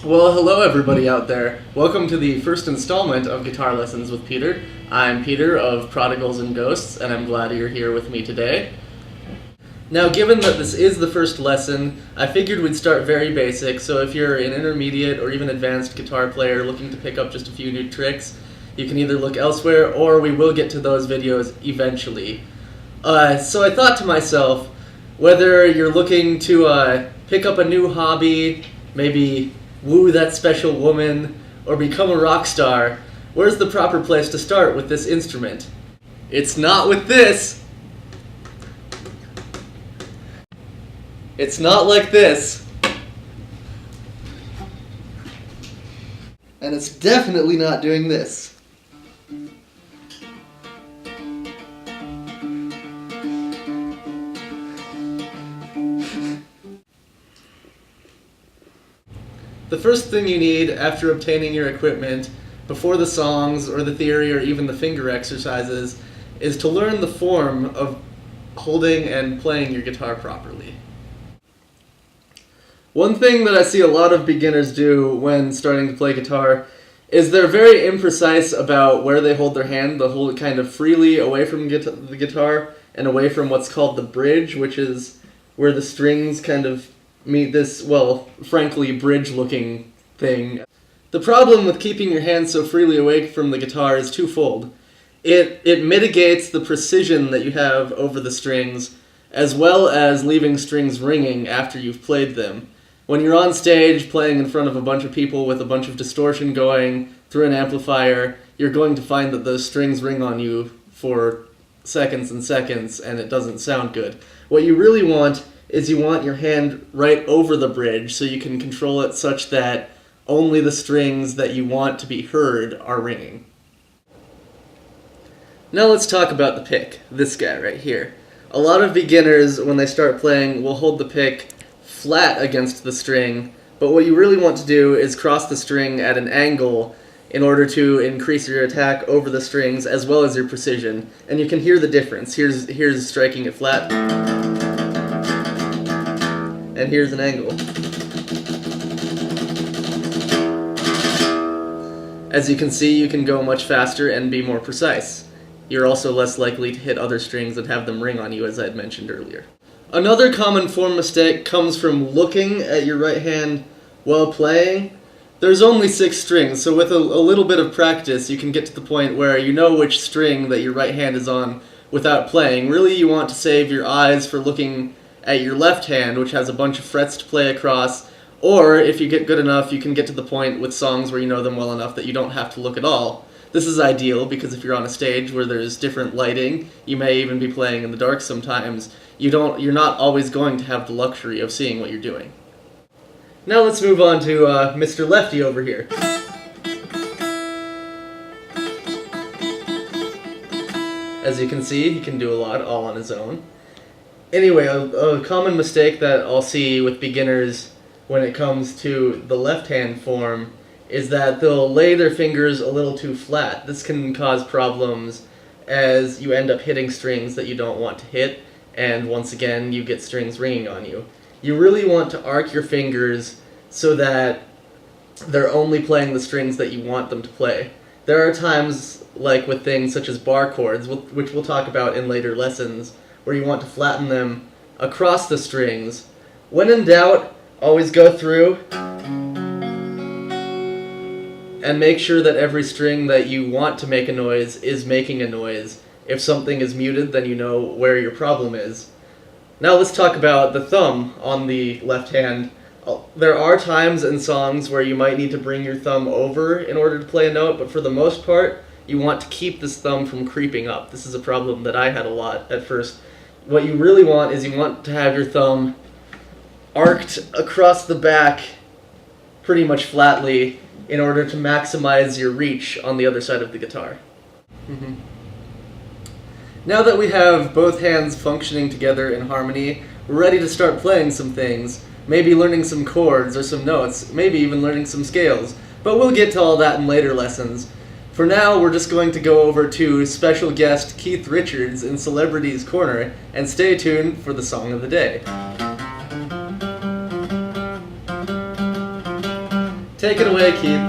Well, hello everybody out there. Welcome to the first installment of Guitar Lessons with Peter. I'm Peter of Prodigals and Ghosts, and I'm glad you're here with me today. Now, given that this is the first lesson, I figured we'd start very basic, so if you're an intermediate or even advanced guitar player looking to pick up just a few new tricks, you can either look elsewhere, or we will get to those videos eventually. So I thought to myself, whether you're looking to pick up a new hobby, maybe woo that special woman, or become a rock star, where's the proper place to start with this instrument? It's not with this! It's not like this. And it's definitely not doing this. The first thing you need after obtaining your equipment, before the songs or the theory or even the finger exercises, is to learn the form of holding and playing your guitar properly. One thing that I see a lot of beginners do when starting to play guitar is they're very imprecise about where they hold their hand. They'll hold it kind of freely away from the guitar and away from what's called the bridge, which is where the strings kind of meet this, well, frankly, bridge-looking thing. The problem with keeping your hand so freely away from the guitar is twofold. It mitigates the precision that you have over the strings, as well as leaving strings ringing after you've played them. When you're on stage playing in front of a bunch of people with a bunch of distortion going through an amplifier, you're going to find that those strings ring on you for seconds and seconds, and it doesn't sound good. What you really want is you want your hand right over the bridge so you can control it such that only the strings that you want to be heard are ringing. Now let's talk about the pick, this guy right here. A lot of beginners, when they start playing, will hold the pick flat against the string, but what you really want to do is cross the string at an angle in order to increase your attack over the strings as well as your precision. And you can hear the difference. Here's striking it flat, and here's an angle. As you can see, you can go much faster and be more precise. You're also less likely to hit other strings and have them ring on you, as I had mentioned earlier. Another common form mistake comes from looking at your right hand while playing. There's only 6 strings, so with a little bit of practice, you can get to the point where you know which string that your right hand is on without playing. Really, you want to save your eyes for looking at your left hand, which has a bunch of frets to play across, or if you get good enough, you can get to the point with songs where you know them well enough that you don't have to look at all. This is ideal because if you're on a stage where there's different lighting, you may even be playing in the dark sometimes, you're not always going to have the luxury of seeing what you're doing. Now let's move on to Mr. Lefty over here. As you can see, he can do a lot all on his own. Anyway, a common mistake that I'll see with beginners when it comes to the left-hand form is that they'll lay their fingers a little too flat. This can cause problems as you end up hitting strings that you don't want to hit, and once again, you get strings ringing on you. You really want to arc your fingers so that they're only playing the strings that you want them to play. There are times, like with things such as bar chords, which we'll talk about in later lessons, where you want to flatten them across the strings. When in doubt, always go through and make sure that every string that you want to make a noise is making a noise. If something is muted, then you know where your problem is. Now let's talk about the thumb on the left hand. There are times in songs where you might need to bring your thumb over in order to play a note, but for the most part, you want to keep this thumb from creeping up. This is a problem that I had a lot at first. What you really want is you want to have your thumb arced across the back pretty much flatly in order to maximize your reach on the other side of the guitar. Now that we have both hands functioning together in harmony, we're ready to start playing some things, maybe learning some chords or some notes, maybe even learning some scales, but we'll get to all that in later lessons. For now, we're just going to go over to special guest Keith Richards in Celebrity's Corner, and stay tuned for the song of the day. Take it away, Keith.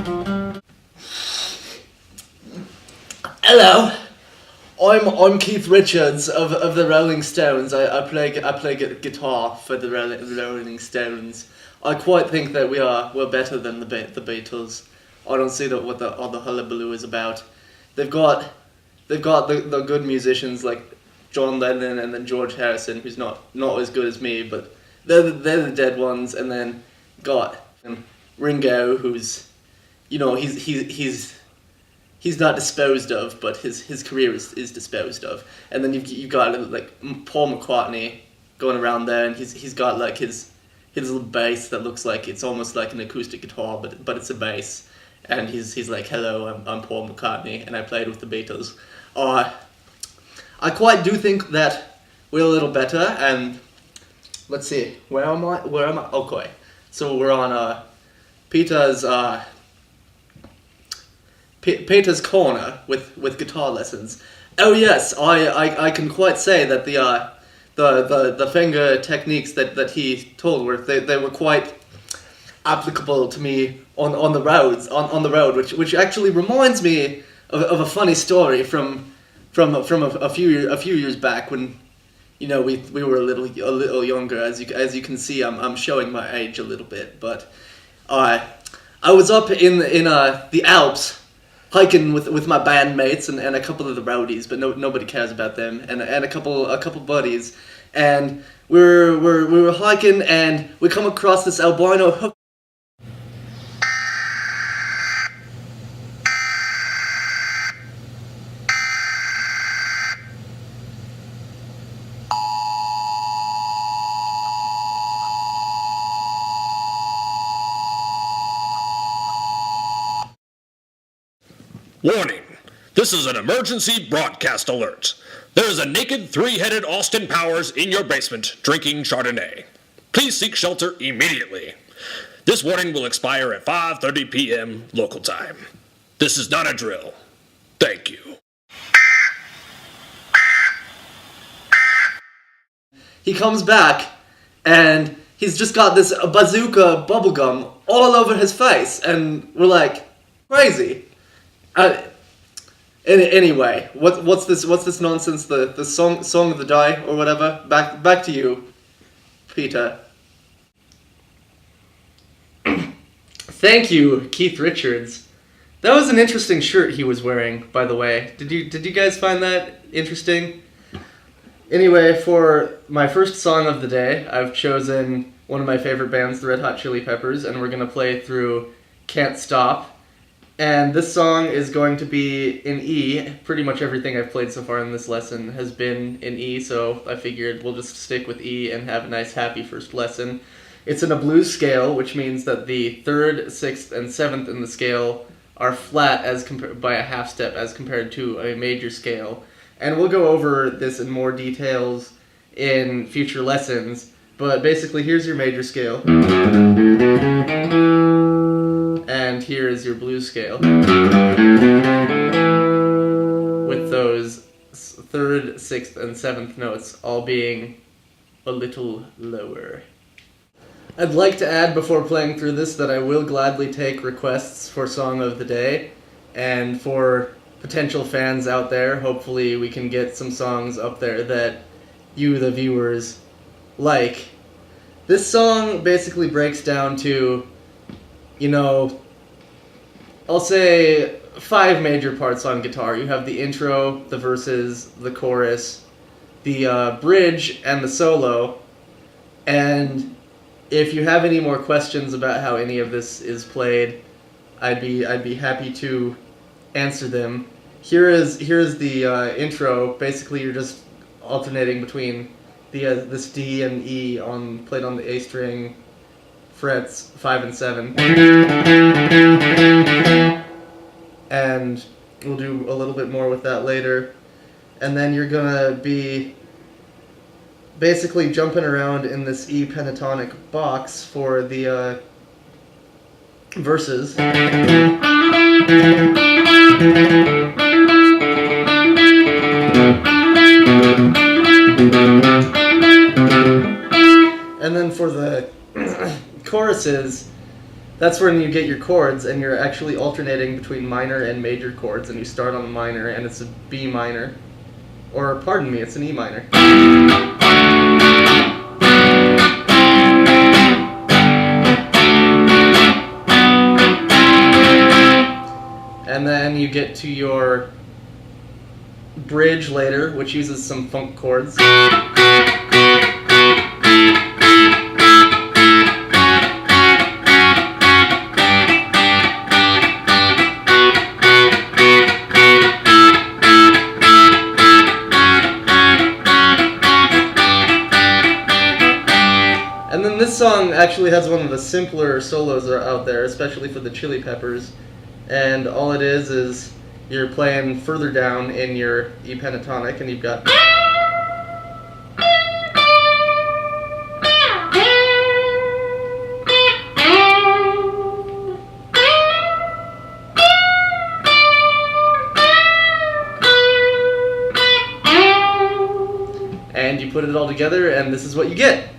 Hello, I'm Keith Richards of the Rolling Stones. I play guitar for the Rolling Stones. I quite think that we're better than the Beatles. I don't see what all the hullabaloo is about. They've got the good musicians like John Lennon and then George Harrison, who's not as good as me, but they're the dead ones. And then got Ringo, who's he's not disposed of, but his career is disposed of. And then you've got like Paul McCartney going around there, and he's got like his little bass that looks like it's almost like an acoustic guitar, but it's a bass. And he's like, hello, I'm Paul McCartney, and I played with the Beatles. I quite do think that we're a little better. And let's see, where am I? Okay, so we're on Peter's Peter's corner with guitar lessons. Oh yes, I can quite say that the finger techniques that he told they were quite applicable to me on the road, which actually reminds me of a funny story from a few years back when we were a little younger. As you can see, I'm showing my age a little bit, but I was up in the Alps hiking with my bandmates and a couple of the rowdies, but nobody cares about them, and a couple buddies, and we were hiking, and we come across this albino hook. Warning! This is an emergency broadcast alert. There is a naked three-headed Austin Powers in your basement drinking Chardonnay. Please seek shelter immediately. This warning will expire at 5:30 p.m. local time. This is not a drill. Thank you. He comes back, and he's just got this bazooka bubblegum all over his face, and we're like, crazy. Anyway, what's this nonsense? The song of the die or whatever. Back to you, Peter. Thank you, Keith Richards. That was an interesting shirt he was wearing, by the way. Did you guys find that interesting? Anyway, for my first song of the day, I've chosen one of my favorite bands, the Red Hot Chili Peppers, and we're gonna play through Can't Stop. And this song is going to be in E. Pretty much everything I've played so far in this lesson has been in E, so I figured we'll just stick with E and have a nice happy first lesson. It's in a blues scale, which means that the 3rd, 6th, and 7th in the scale are flat by a half step as compared to a major scale. And we'll go over this in more details in future lessons, but basically here's your major scale. And here is your blues scale, with those 3rd, 6th, and 7th notes all being a little lower. I'd like to add before playing through this that I will gladly take requests for Song of the Day, and for potential fans out there, hopefully we can get some songs up there that you, the viewers, like. This song basically breaks down to, I'll say 5 major parts on guitar. You have the intro, the verses, the chorus, the bridge, and the solo. And if you have any more questions about how any of this is played, I'd be happy to answer them. Here's the intro. Basically, you're just alternating between this D and E played on the A string, frets 5 and 7. And we'll do a little bit more with that later. And then you're gonna be basically jumping around in this E pentatonic box for the verses. And then for the choruses, that's when you get your chords, and you're actually alternating between minor and major chords, and you start on a minor, and it's a B minor. Or, pardon me, it's an E minor. And then you get to your bridge later, which uses some funk chords. And then this song actually has one of the simpler solos out there, especially for the Chili Peppers. And all it is you're playing further down in your E pentatonic, and you've got... and you put it all together, and this is what you get.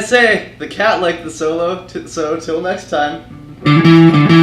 I say? The cat liked the solo, so till next time.